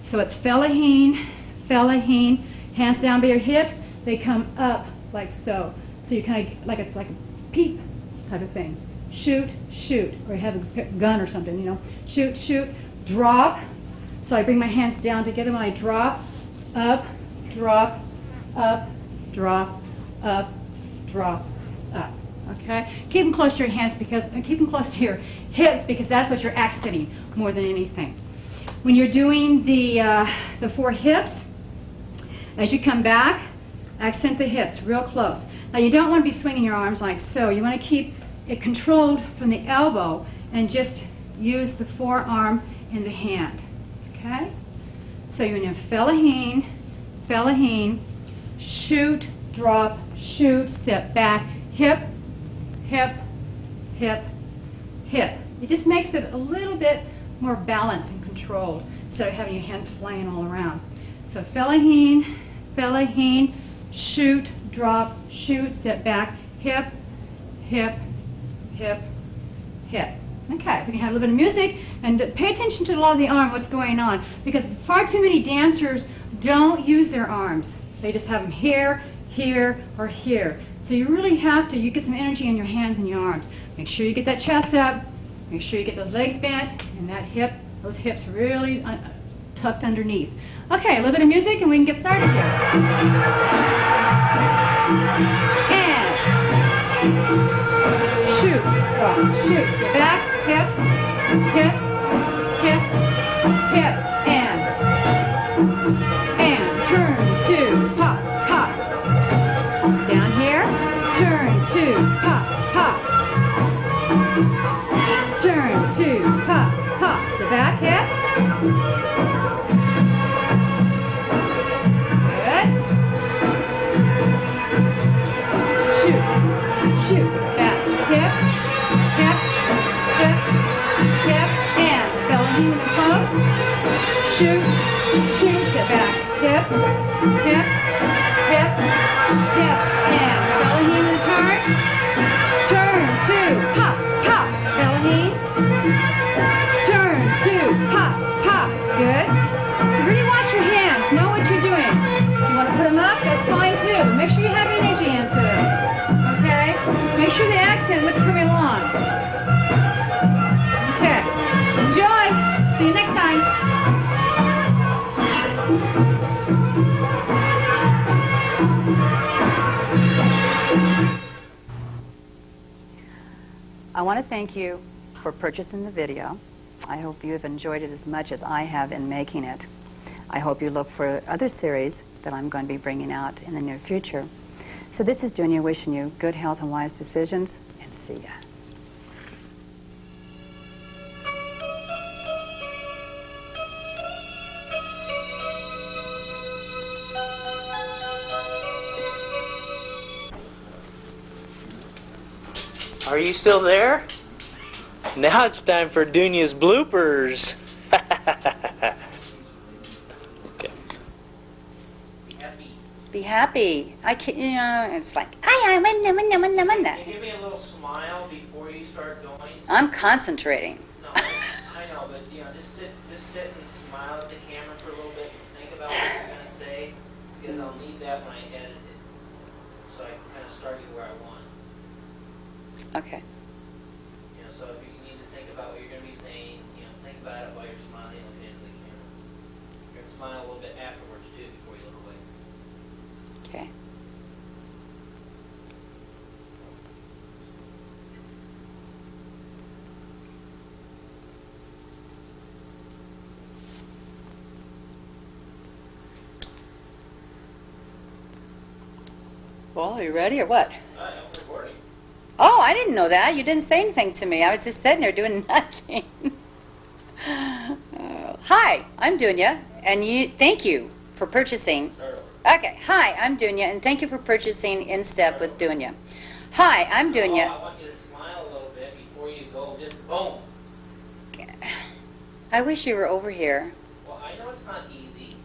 So it's fellaheen, fellaheen, hands down by your hips, they come up like so. So you kind of, like it's like a peep type of thing. Shoot, shoot, or you have a gun or something, you know. Shoot, shoot, drop. So I bring my hands down together when I drop, up, drop, up, drop, up, drop, up. Okay? Keep them close to your hands because, keep them close to your hips because that's what you're accenting more than anything. When you're doing the four hips, as you come back, accent the hips real close. Now you don't want to be swinging your arms like so. You want to keep it controlled from the elbow and just use the forearm and the hand. Okay? So you're going to fellaheen, fellaheen, shoot, drop, shoot, step back, hip, hip, hip, hip. It just makes it a little bit more balanced and controlled instead of having your hands flying all around. So fellaheen, fellaheen, shoot, drop, shoot, step back, hip, hip, hip, hip. Okay, we can have a little bit of music and pay attention to a lot of the arm, what's going on, because far too many dancers don't use their arms. They just have them here, here, or here. So you really have to, you get some energy in your hands and your arms. Make sure you get that chest up, make sure you get those legs bent, and that hip, those hips really tucked underneath. Okay, a little bit of music and we can get started here. And shoot, drop, shoot, step back, hip, hip, hip, hip, and turn to pop, pop. Down here, turn to pop, pop. Turn to pop, pop. Step back, hip. Shoot, step back, hip, hip, hip, hip, and fellaheen in the close. Shoot, shoot, step back, hip, hip, hip, hip, and fellaheen in the turn. Turn to pop, pop, fellaheen. Turn to pop, pop. Good. So really watch your hands. Know what you're doing. If you want to put them up, that's fine too. But make sure you have energy into it. Okay? Make sure the accent what's coming along. Okay. Enjoy. See you next time.
I want to thank you for purchasing the video. I hope you have enjoyed it as much as I have in making it. I hope you look for other series that I'm going to be bringing out in the near future. So this is Dunia wishing you good health and wise decisions, and see ya.
Are you still there? Now it's time for Dunia's bloopers. Okay. Be happy.
Be happy. I can't, you know, it's like,
Can you give me a little smile before you start going?
I'm concentrating.
No, I know, but you know, just sit and smile at the camera for a little bit. Think about what you're gonna say, because I'll need that when I edit it, so I can kind of start you where I want.
Okay.
You know, so if you need to think about what you're going to be saying, you know, think about it while you're smiling and looking into the camera. You're going to smile a little bit afterwards, too. too before you look away.
Okay. Well, are you ready or what?
I'm recording.
Oh, I didn't know that. You didn't say anything to me. I was just sitting there doing nothing. Hi, I'm Dunia, and thank you for purchasing.
Start over.
Okay, hi, I'm Dunia, and thank you for purchasing In Step with Dunia. Hi, I'm
Oh,
Dunia.
I want you to smile a little bit before you go just boom.
I wish you were over here.
Well, I know it's not easy.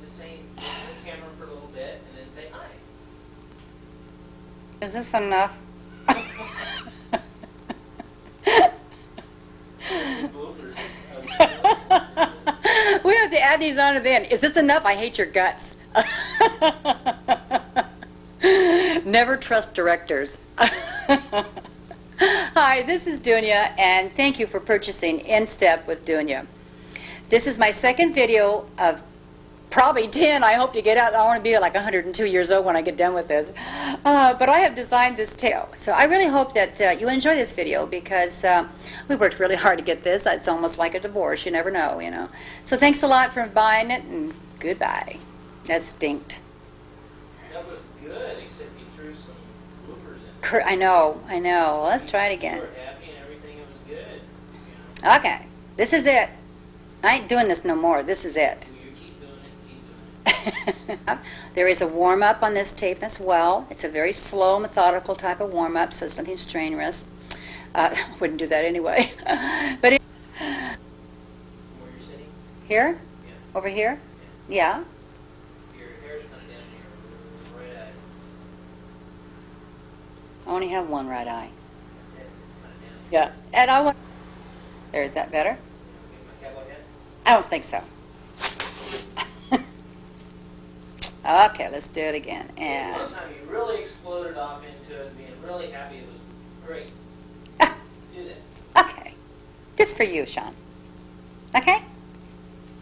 Just saying, look at the camera for a little bit and then say hi.
Is this enough?
Bloopers.
We have to add these on to the end. Is this enough? I hate your guts. Never trust directors. Hi, this is Dunia, and thank you for purchasing In Step with Dunia. This is my second video of probably 10. I hope to get out. I want to be like 102 years old when I get done with this. But I have designed this tail. So I really hope that you enjoy this video because we worked really hard to get this. It's almost like a divorce. You never know, you know. So thanks a lot for buying it, and goodbye. That stinked.
That was good, except you threw some bloopers in there.
I know. Well, let's try it again.
You were happy and everything, it was good. You know?
Okay, this is it. I ain't doing this no more. This is it.
You keep doing it, keep doing it.
There is a warm-up on this tape as well. It's a very slow, methodical type of warm-up, so it's nothing strenuous. Wouldn't do that anyway. But
From where you're sitting?
here?
Yeah.
Over here? Yeah.
Your hair's kind of down in your right eye.
I only have one right eye.
That's it. It's kind of down here.
Yeah. And I want... There, is that better?
Give my cowboy hat.
I don't think so. Okay, let's do it again. And
One time you really exploded off into it, being really happy. It was great. Do that.
okay, just for you, Sean. Okay.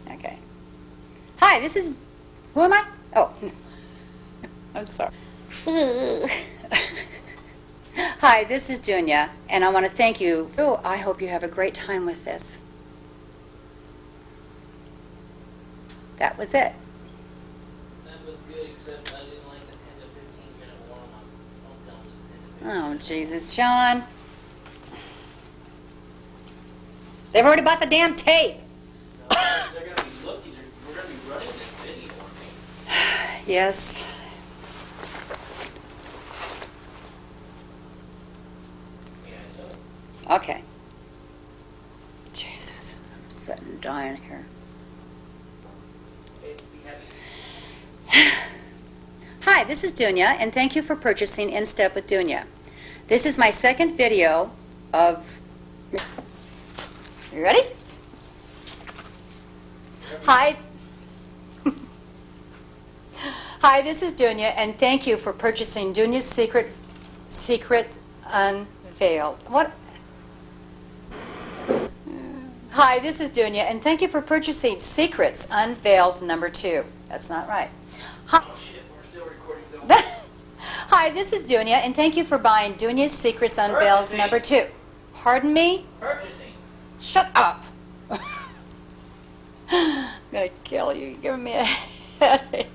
Okay. Hi, this is. Who am I? Oh, I'm sorry. Hi, this is Dunia, and I want to thank you. Oh, I hope you have a great time with this. That was it.
That was good, except I didn't like the 10 to 15 minute warm-up. Don't tell me it's 10 to 15.
Oh, Jesus, Sean. They've already bought the damn tape.
No, they're going to be looking. We're going to be running this video, aren't we?
Yes.
Yeah, so.
Okay. Jesus, I'm sitting dying here.
Hey, be happy.
Hi, this is Dunia, and thank you for purchasing In Step with Dunia. This is my second video of... You ready? Hi. Hi, this is Dunia, and thank you for purchasing Dunia's Secrets Unveiled. What? Hi, this is Dunia, and thank you for purchasing Secrets Unveiled #2. That's not right. Hi.
Oh, shit, we're still recording, though.
Hi, this is Dunia, and thank you for buying Dunia's Secrets Unveiled
Purchasing.
#2. Pardon me?
Purchasing.
Shut up. I'm going to kill you. You're giving me a headache.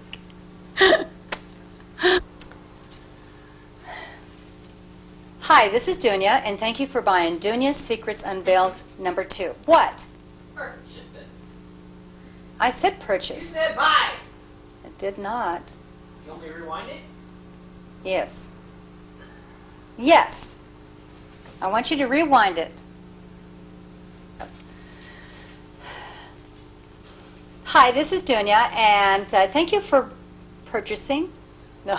Hi, this is Dunia, and thank you for buying Dunia's Secrets Unveiled #2. What?
Purchase.
I said
You
purchase.
said buy.
It did not.
You want me to rewind it?
Yes. Yes. I want you to rewind it. Hi, this is Dunia, and thank you for purchasing. No.